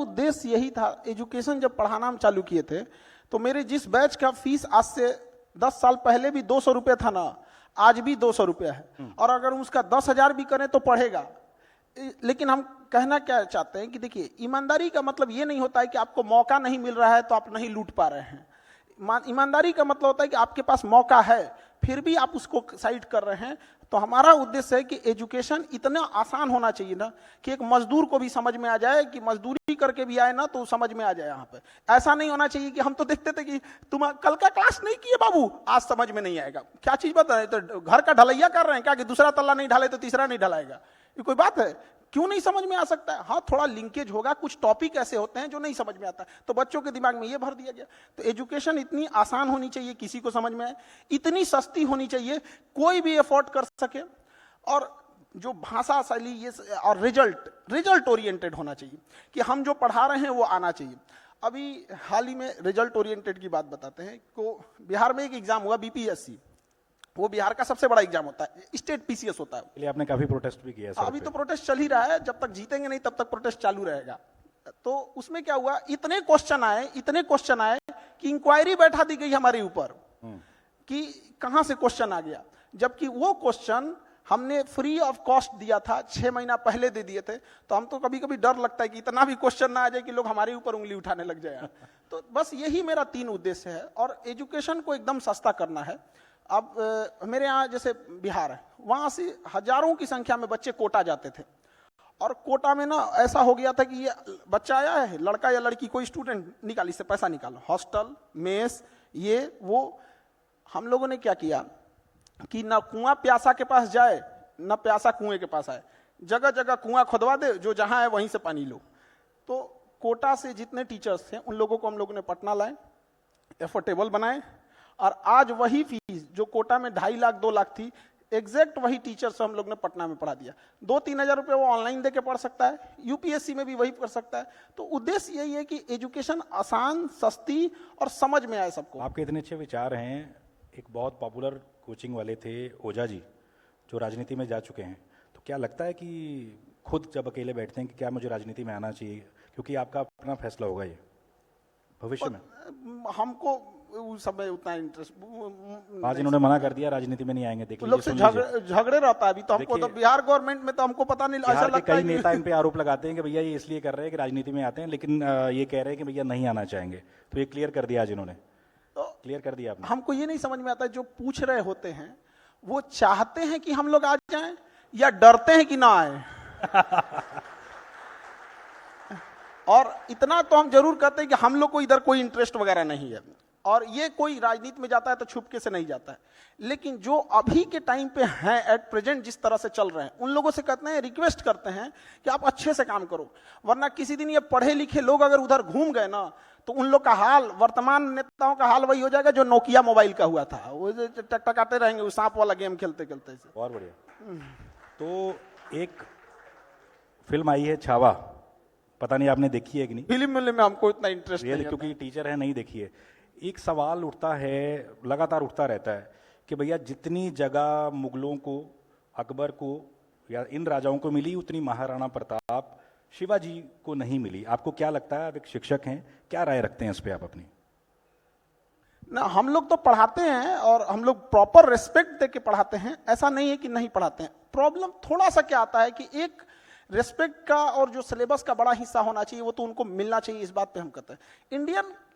उद्देश्य यही था। एजुकेशन जब पढ़ाना हम चालू किए थे तो मेरे जिस बैच का फीस आज से 10 साल पहले भी 200 रुपये था ना, आज भी 200 रुपया है। और अगर उसका 10,000 भी करें तो पढ़ेगा। लेकिन हम कहना क्या चाहते हैं कि देखिए, ईमानदारी का मतलब ये नहीं होता है कि आपको मौका नहीं मिल रहा है तो आप नहीं लूट पा रहे हैं। ईमानदारी का मतलब होता है कि आपके पास मौका है फिर भी आप उसको साइड कर रहे हैं। तो हमारा उद्देश्य है कि एजुकेशन इतना आसान होना चाहिए ना कि एक मजदूर को भी समझ में आ जाए, कि मजदूरी करके भी आए ना तो समझ में आ जाए। यहाँ पे ऐसा नहीं होना चाहिए कि हम तो देखते थे कि तुम कल का क्लास नहीं किए बाबू, आज समझ में नहीं आएगा। क्या चीज बता रहे, तो घर का ढलैया कर रहे हैं क्या कि दूसरा तल्ला नहीं ढाले तो तीसरा नहीं ढलाएगा? ये कोई बात है? क्यों नहीं समझ में आ सकता है? हाँ, थोड़ा लिंकेज होगा, कुछ टॉपिक ऐसे होते हैं जो नहीं समझ में आता, तो बच्चों के दिमाग में ये भर दिया गया। तो एजुकेशन इतनी आसान होनी चाहिए, किसी को समझ में आए, इतनी सस्ती होनी चाहिए, कोई भी अफोर्ड कर सके, और जो भाषा शैली ये और रिजल्ट ओरिएंटेड होना चाहिए कि हम जो पढ़ा रहे हैं वो आना चाहिए। अभी हाल ही में रिजल्ट ओरिएंटेड की बात बताते हैं। को बिहार में एक एग्जाम हुआ बीपीएससी, वो बिहार का सबसे बड़ा एग्जाम होता है, स्टेट पीसीएस होता है। इसलिए आपने काफी प्रोटेस्ट भी किया है। अभी तो प्रोटेस्ट चल ही रहा है, जब तक जीतेंगे नहीं तब तक प्रोटेस्ट चालू रहेगा। तो उसमें क्या हुआ, इतने क्वेश्चन आए कि इंक्वायरी बैठा दी गई हमारे ऊपर कि कहां से क्वेश्चन आ गया, जबकि वो क्वेश्चन हमने फ्री ऑफ कॉस्ट दिया था, 6 महीना पहले दे दिए थे। तो हम तो कभी कभी डर लगता है कि इतना भी क्वेश्चन ना आ जाए कि लोग हमारे ऊपर उंगली उठाने लग जाए। तो बस यही मेरा 3 उद्देश्य है, और एजुकेशन को एकदम सस्ता करना है। अब मेरे यहाँ जैसे बिहार है, वहां से हजारों की संख्या में बच्चे कोटा जाते थे, और कोटा में ना ऐसा हो गया था कि ये बच्चा आया है, लड़का या लड़की, कोई स्टूडेंट निकाल, इससे पैसा निकालो, हॉस्टल मेस ये वो। हम लोगों ने क्या किया कि ना कुआं प्यासा के पास जाए ना प्यासा कुएं के पास आए, जगह जगह कुआं खुदवा दे, जो जहां है वहीं से पानी लो। तो कोटा से जितने टीचर्स थे उन लोगों को हम लोगों ने पटना लाए, एफोर्डेबल बनाए, और आज वही फीस जो कोटा में 2.5 लाख 2 लाख थी, एग्जैक्ट वही टीचर से हम लोग ने पटना में पढ़ा दिया। 2-3 हजार रुपये वो ऑनलाइन दे के पढ़ सकता है, यूपीएससी में भी वही कर सकता है। तो उद्देश्य यही है कि एजुकेशन आसान, सस्ती और समझ में आए सबको। आपके इतने अच्छे विचार हैं। एक बहुत पॉपुलर कोचिंग वाले थे ओझा जी, जो राजनीति में जा चुके हैं, तो क्या लगता है कि खुद जब अकेले बैठते हैं कि क्या मुझे राजनीति में आना चाहिए, क्योंकि आपका अपना फैसला होगा ये भविष्य में? हमको उस समय उतना इंटरेस्ट, आज इन्होंने मना कर दिया राजनीति में नहीं आएंगे। देखिए, लोग से झगड़े रहता है अभी तो। हमको तो बिहार गवर्नमेंट में तो हमको पता नहीं, ऐसा लगता है कई नेता इन पे आरोप लगाते हैं कि भैया ये इसलिए कर रहे हैं कि राजनीति में आते हैं, लेकिन ये कह रहे हैं कि भैया नहीं आना चाहेंगे। तो ये क्लियर कर दिया आज इन्होंने, तो क्लियर कर दिया आपने। हमको ये नहीं समझ में आता, जो पूछ रहे होते हैं वो चाहते हैं कि हम लोग आ जाएं या डरते हैं कि ना आए। और इतना तो हम जरूर कहते हैं कि हम लोग को इधर कोई इंटरेस्ट वगैरह नहीं है, और ये कोई राजनीति में जाता है तो छुपके से नहीं जाता है। लेकिन जो अभी के टाइम पे हैं, एट प्रेजेंट जिस तरह से चल रहे हैं, उन लोगों से कहते हैं, रिक्वेस्ट करते हैं कि आप अच्छे से काम करो, वरना किसी दिन ये पढ़े लिखे लोग अगर उधर घूम गए ना तो उन लोग का हाल, वर्तमान नेताओं का हाल वही हो जाएगा जो नोकिया मोबाइल का हुआ था, वो टकटकाते रहेंगे, वो सांप वाला गेम खेलते खेलते। बहुत बढ़िया। तो एक फिल्म आई है छावा, पता नहीं आपने देखी है कि नहीं? फिल्म में हमको इतना इंटरेस्ट नहीं है, क्योंकि टीचर है, नहीं देखी है। एक सवाल उठता है, लगातार उठता रहता है कि भैया जितनी जगह मुगलों को, अकबर को या इन राजाओं को मिली, उतनी महाराणा प्रताप, शिवाजी को नहीं मिली। आपको क्या लगता है? आप एक शिक्षक हैं, क्या राय रखते हैं इस पे आप अपनी? ना, हम लोग तो पढ़ाते हैं और हम लोग प्रॉपर रिस्पेक्ट देके पढ़ाते हैं, ऐसा नहीं है कि नहीं पढ़ाते हैं। प्रॉब्लम थोड़ा सा क्या आता है कि एक रिस्पेक्ट का और जो सिलेबस का बड़ा हिस्सा होना चाहिए वो तो उनको मिलना चाहिए, इस बात पे हम कहते हैं।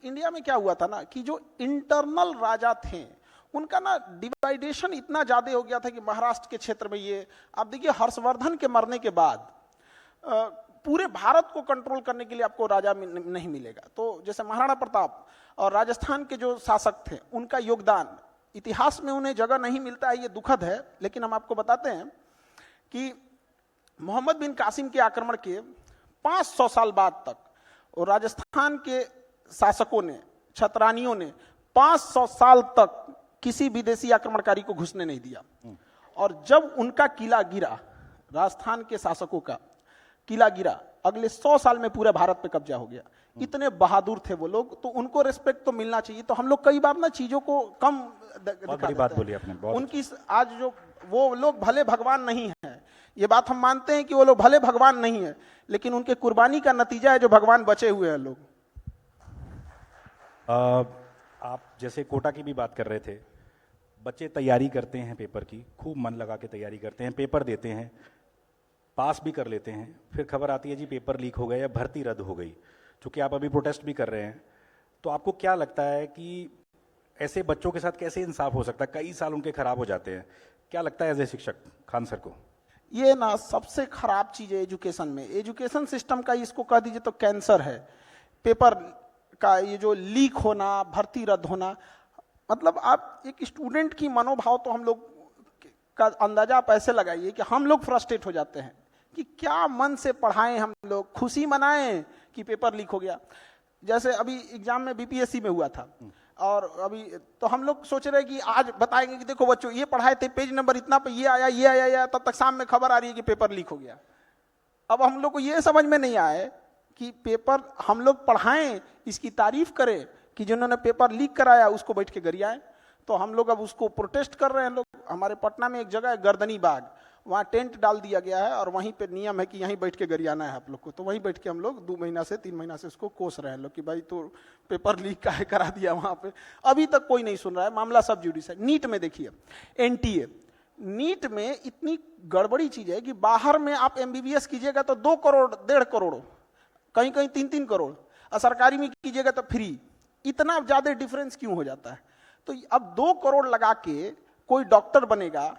इंडिया में क्या हुआ था ना कि जो इंटरनल राजा थे उनका ना डिवाइडेशन इतना ज्यादा हो गया था कि महाराष्ट्र के क्षेत्र में ये, आप देखिए हर्षवर्धन के मरने के बाद पूरे भारत को कंट्रोल करने के लिए आपको राजा नहीं मिलेगा। तो जैसे महाराणा प्रताप और राजस्थान के जो शासक थे उनका योगदान इतिहास में उन्हें जगह नहीं मिलता है, ये दुखद है। लेकिन हम आपको बताते हैं कि मोहम्मद बिन कासिम के आक्रमण के 500 साल बाद तक और राजस्थान के शासकों ने, छतरानियों ने 500 साल तक किसी विदेशी आक्रमणकारी को घुसने नहीं दिया। और जब उनका किला गिरा, राजस्थान के शासकों का किला गिरा, अगले 100 साल में पूरे भारत पे कब्जा हो गया। इतने बहादुर थे वो लोग, तो उनको रिस्पेक्ट तो मिलना चाहिए। तो हम लोग कई बार ना चीजों को कम बहुत बड़ी बात बोली आपने। उनकी आज जो वो लोग भले भगवान नहीं है ये बात हम मानते हैं कि वो लोग भले भगवान नहीं है, लेकिन उनके कुर्बानी का नतीजा है जो भगवान बचे हुए हैं लोग। आप जैसे कोटा की भी बात कर रहे थे, बच्चे तैयारी करते हैं पेपर की, खूब मन लगा के तैयारी करते हैं, पेपर देते हैं, पास भी कर लेते हैं, फिर खबर आती है जी पेपर लीक हो गया या भर्ती रद्द हो गई। चूंकि आप अभी प्रोटेस्ट भी कर रहे हैं, तो आपको क्या लगता है कि ऐसे बच्चों के साथ कैसे इंसाफ हो सकता है? कई साल उनके खराब हो जाते हैं। क्या लगता है एज ए शिक्षक खान सर को? ये ना सबसे खराब चीज है एजुकेशन में। एजुकेशन सिस्टम का इसको कह दीजिए तो कैंसर है। पेपर का ये जो लीक होना, भर्ती रद्द होना, मतलब आप एक स्टूडेंट की मनोभाव तो हम लोग का अंदाजा आप ऐसे लगाइए कि हम लोग फ्रस्ट्रेट हो जाते हैं कि क्या मन से पढ़ाएं, हम लोग खुशी मनाएं कि पेपर लीक हो गया। जैसे अभी एग्जाम में बीपीएससी में हुआ था, और अभी तो हम लोग सोच रहे हैं कि आज बताएंगे कि देखो बच्चों ये पढ़ाए थे, पेज नंबर इतना पे ये आया ये आया या, तब तक शाम में खबर आ रही है कि पेपर लीक हो गया। अब हम लोग को ये समझ में नहीं आए कि पेपर हम लोग पढ़ाएं, इसकी तारीफ करें कि जिन्होंने पेपर लीक कराया उसको बैठ के गरियाएं। तो हम लोग अब उसको प्रोटेस्ट कर रहे हैं। लोग हमारे पटना में एक जगह है गर्दनी बाग, वहाँ टेंट डाल दिया गया है और वहीं पे नियम है कि यहीं बैठ के गरियाना है आप लोग को। तो वहीं बैठ के हम लोग 2 महीना से 3 महीना से उसको कोस रहे हैं लोग कि भाई तो पेपर लीक काहे करा दिया वहाँ पे। अभी तक कोई नहीं सुन रहा है, मामला सब जुडिस है। नीट में देखिए, एनटीए नीट में इतनी गड़बड़ी चीज है कि बाहर में आप एमबीबीएस कीजिएगा तो 2 करोड़ 1.5 करोड़, कहीं कहीं 3-3 करोड़, और सरकारी में कीजिएगा तो फ्री। इतना ज्यादा डिफरेंस क्यों हो जाता है? तो अब 2 करोड़ लगा के कोई डॉक्टर बनेगा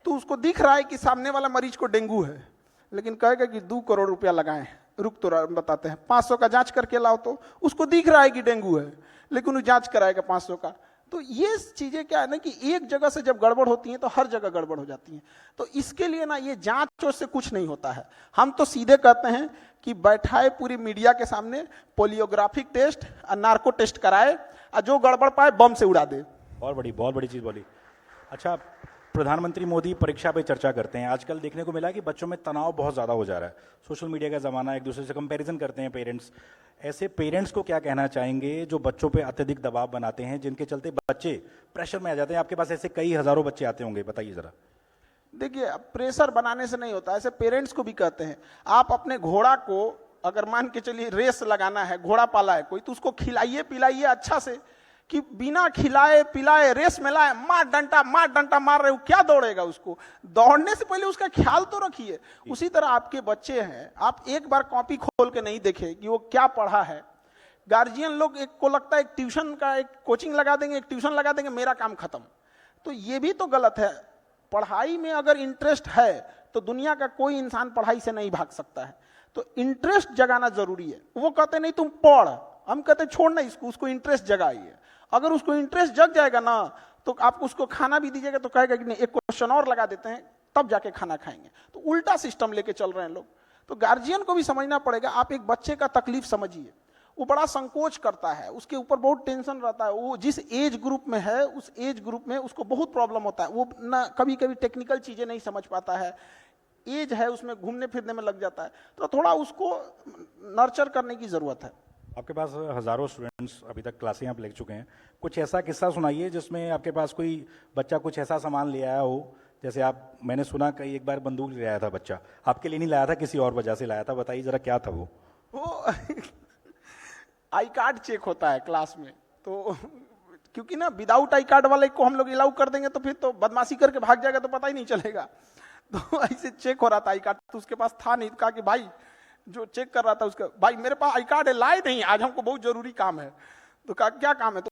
तो उसको दिख रहा है कि सामने वाला मरीज को डेंगू है, लेकिन कहेगा कि 2 करोड़ रुपया लगाएं, रुक तो बताते हैं 500 का जांच करके लाओ, तो उसको दिख रहा है कि डेंगू है, लेकिन वो जांच कराएगा 500 का। तो ये चीजें क्या है ना कि एक जगह से जब गड़बड़ होती है तो हर जगह गड़बड़ हो जाती है। तो इसके लिए ना ये जांच से कुछ नहीं होता है। हम तो सीधे कहते हैं कि बैठाए पूरी मीडिया के सामने पोलियोग्राफिक टेस्ट और नार्को टेस्ट कराए, और जो गड़बड़ पाए बम से उड़ा दे। बहुत बड़ी चीज बोली। अच्छा, प्रधानमंत्री मोदी परीक्षा पे चर्चा करते हैं। आजकल देखने को मिला कि बच्चों में तनाव बहुत ज़्यादा हो जा रहा है। सोशल मीडिया का ज़माना, एक दूसरे से कंपैरिजन करते हैं पेरेंट्स। ऐसे पेरेंट्स को क्या कहना चाहेंगे जो बच्चों पे अत्यधिक दबाव बनाते हैं, जिनके चलते बच्चे प्रेशर में आ जाते हैं? आपके पास ऐसे कई हज़ारों बच्चे आते होंगे, बताइए ज़रा। देखिए, प्रेशर बनाने से नहीं होता, ऐसे पेरेंट्स को भी कहते हैं आप अपने घोड़ा को अगर मान के चलिए रेस लगाना है, घोड़ा पाला है कोई, तो उसको खिलाइए पिलाइए अच्छा से, कि बिना खिलाए पिलाए रेस में लाए मार डंटा मार रहे हो, क्या दौड़ेगा? उसको दौड़ने से पहले उसका ख्याल तो रखिए। उसी तरह आपके बच्चे हैं, आप एक बार कॉपी खोल के नहीं देखे कि वो क्या पढ़ा है। गार्जियन लोग एक को लगता है एक ट्यूशन का एक कोचिंग लगा देंगे, एक ट्यूशन लगा देंगे, मेरा काम खत्म। तो ये भी तो गलत है। पढ़ाई में अगर इंटरेस्ट है तो दुनिया का कोई इंसान पढ़ाई से नहीं भाग सकता है। तो इंटरेस्ट जगाना जरूरी है। वो कहते नहीं तुम पढ़, हम कहते छोड़ना इसको, उसको इंटरेस्ट जगाइए। अगर उसको इंटरेस्ट जग जाएगा ना तो आप उसको खाना भी दीजिएगा तो कहेगा कि नहीं एक क्वेश्चन और लगा देते हैं तब जाके खाना खाएंगे। तो उल्टा सिस्टम लेके चल रहे हैं लोग। तो गार्जियन को भी समझना पड़ेगा। आप एक बच्चे का तकलीफ समझिए, वो बड़ा संकोच करता है, उसके ऊपर बहुत टेंशन रहता है। वो जिस एज ग्रुप में है उस एज ग्रुप में उसको बहुत प्रॉब्लम होता है। वो ना कभी कभी टेक्निकल चीजें नहीं समझ पाता है, एज है उसमें घूमने फिरने में लग जाता है। तो थोड़ा उसको नर्चर करने की जरूरत है। आपके पास हज़ारों स्टूडेंट्स अभी तक क्लासें आप ले चुके हैं, कुछ ऐसा किस्सा सुनाइए जिसमें आपके पास कोई बच्चा कुछ ऐसा सामान ले आया हो। जैसे आप, मैंने सुना कई एक बार बंदूक ले आया था बच्चा, आपके लिए नहीं लाया था, किसी और वजह से लाया था। बताइए जरा क्या था वो? आई कार्ड चेक होता है क्लास में, तो क्योंकि ना विदाउट आई कार्ड वाले को हम लोग अलाउ कर देंगे तो फिर तो बदमाशी करके भाग जाएगा तो पता ही नहीं चलेगा। तो ऐसे चेक हो रहा था आई कार्ड, तो उसके पास था नहीं। कहा कि भाई जो चेक कर रहा था उसका, भाई मेरे पास आई कार्ड है, लाए नहीं, आज हमको बहुत जरूरी काम है। तो कहा क्या काम है? तो